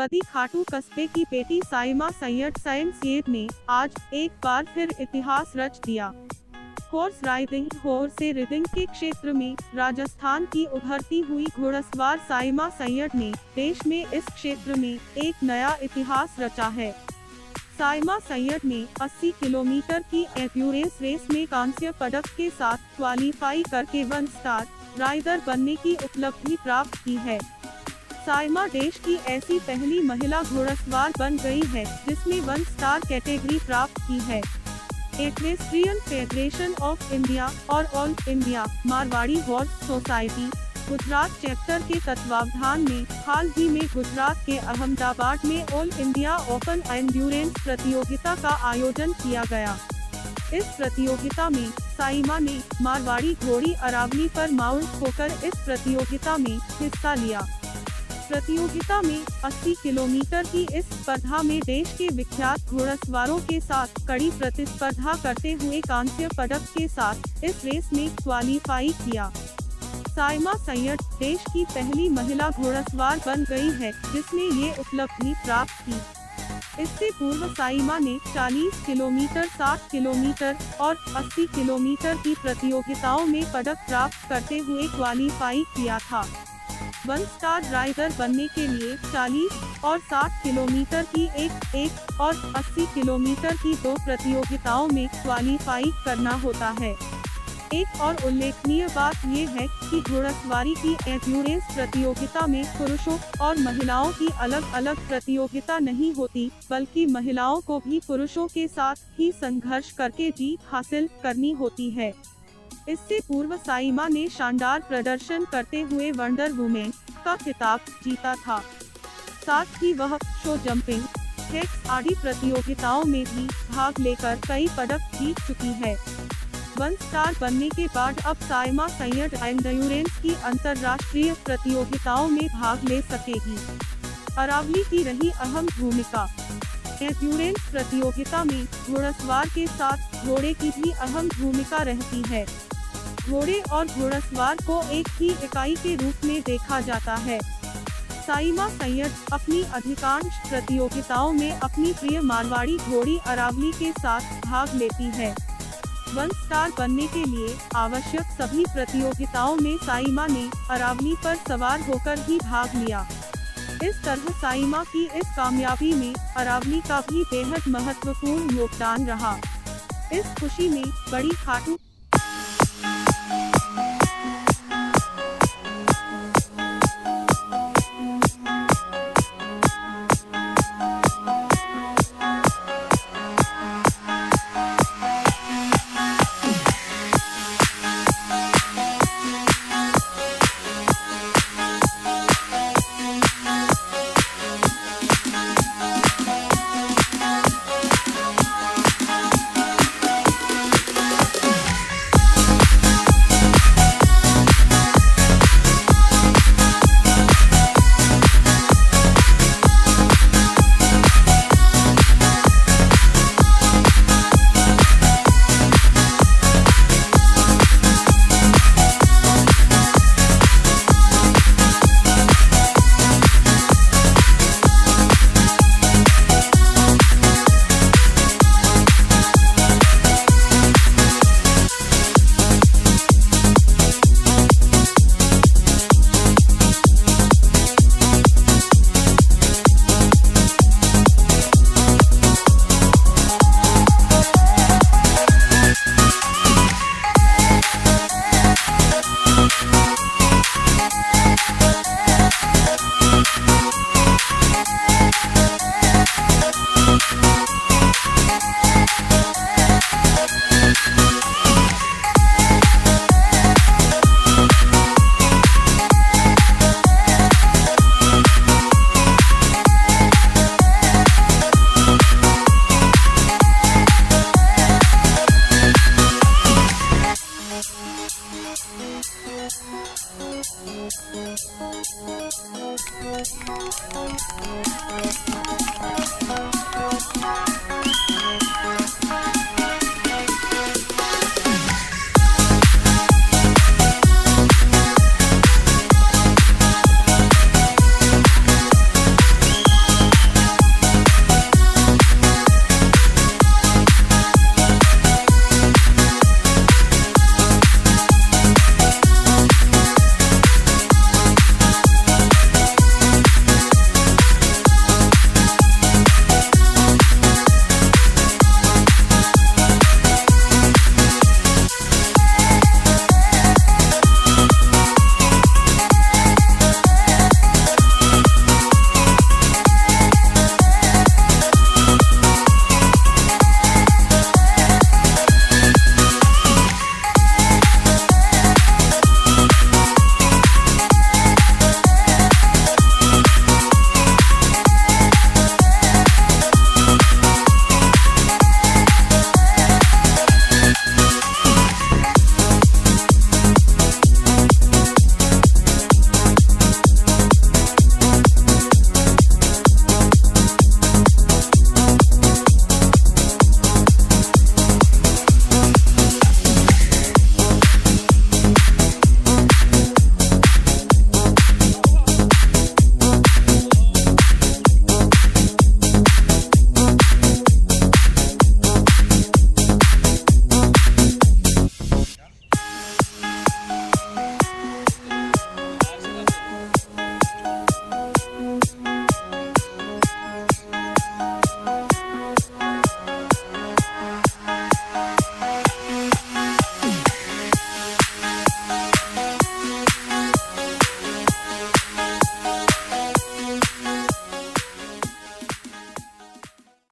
बदी खाटू कस्बे की बेटी साइमा सैयद सैयद ने आज एक बार फिर इतिहास रच दिया। हॉर्स राइडिंग से रिडिंग के क्षेत्र में राजस्थान की उभरती हुई घुड़सवार साइमा सैयद ने देश में इस क्षेत्र में एक नया इतिहास रचा है। साइमा सैयद ने 80 किलोमीटर की एंड्योरेंस रेस में कांस्य पदक के साथ क्वालीफाई करके 1 स्टार राइडर बनने की उपलब्धि प्राप्त की है। साइमा देश की ऐसी पहली महिला घुड़सवार बन गई है जिसने 1 स्टार कैटेगरी प्राप्त की है। इक्वेस्ट्रियन फेडरेशन ऑफ इंडिया और all India Marwari horse society Gujarat chapter के तत्वावधान में हाल ही में गुजरात के अहमदाबाद में ऑल इंडिया ओपन एंड्योरेंस प्रतियोगिता का आयोजन किया गया। इस प्रतियोगिता में साइमा ने मारवाड़ी घोड़ी अरावली पर माउंट होकर इस प्रतियोगिता में हिस्सा लिया। प्रतियोगिता में 80 किलोमीटर की इस स्पर्धा में देश के विख्यात घुड़सवारों के साथ कड़ी प्रतिस्पर्धा करते हुए कांस्य पदक के साथ इस रेस में क्वालीफाई किया। साइमा सैयद देश की पहली महिला घुड़सवार बन गई है जिसने ये उपलब्धि प्राप्त की। इससे पूर्व साइमा ने 40 किलोमीटर, 60 किलोमीटर और 80 किलोमीटर की प्रतियोगिताओं में पदक प्राप्त करते हुए क्वालीफाई किया था। 1 स्टार राइडर बनने के लिए 40 और 60 किलोमीटर की एक और 80 किलोमीटर की 2 प्रतियोगिताओं में क्वालीफाई करना होता है। एक और उल्लेखनीय बात ये है कि घुड़सवारी की एंड्योरेंस प्रतियोगिता में पुरुषों और महिलाओं की अलग अलग प्रतियोगिता नहीं होती, बल्कि महिलाओं को भी पुरुषों के साथ ही संघर्ष करके जीत हासिल करनी होती है। इससे पूर्व साइमा ने शानदार प्रदर्शन करते हुए वंडर वुमेन का खिताब जीता था। साथ ही वह शो जंपिंग, हेक्स आदि प्रतियोगिताओं में भी भाग लेकर कई पदक जीत चुकी है। 1 स्टार बनने के बाद अब साइमा सैयद एंड्योरेंस की अंतर्राष्ट्रीय प्रतियोगिताओं में भाग ले सकेगी। अरावली की रही अहम भूमिका। एंड्योरेंस प्रतियोगिता में घुड़सवार के साथ घोड़े की भी अहम भूमिका रहती है। घोड़े और घुड़सवार को एक ही इकाई के रूप में देखा जाता है। साइमा सैयद अपनी अधिकांश प्रतियोगिताओं में अपनी प्रिय मारवाड़ी घोड़ी अरावली के साथ भाग लेती है। 1 स्टार बनने के लिए आवश्यक सभी प्रतियोगिताओं में साइमा ने अरावली पर सवार होकर ही भाग लिया। इस तरह साइमा की इस कामयाबी में अरावली का भी बेहद महत्वपूर्ण योगदान रहा। इस खुशी में बड़ी खाटू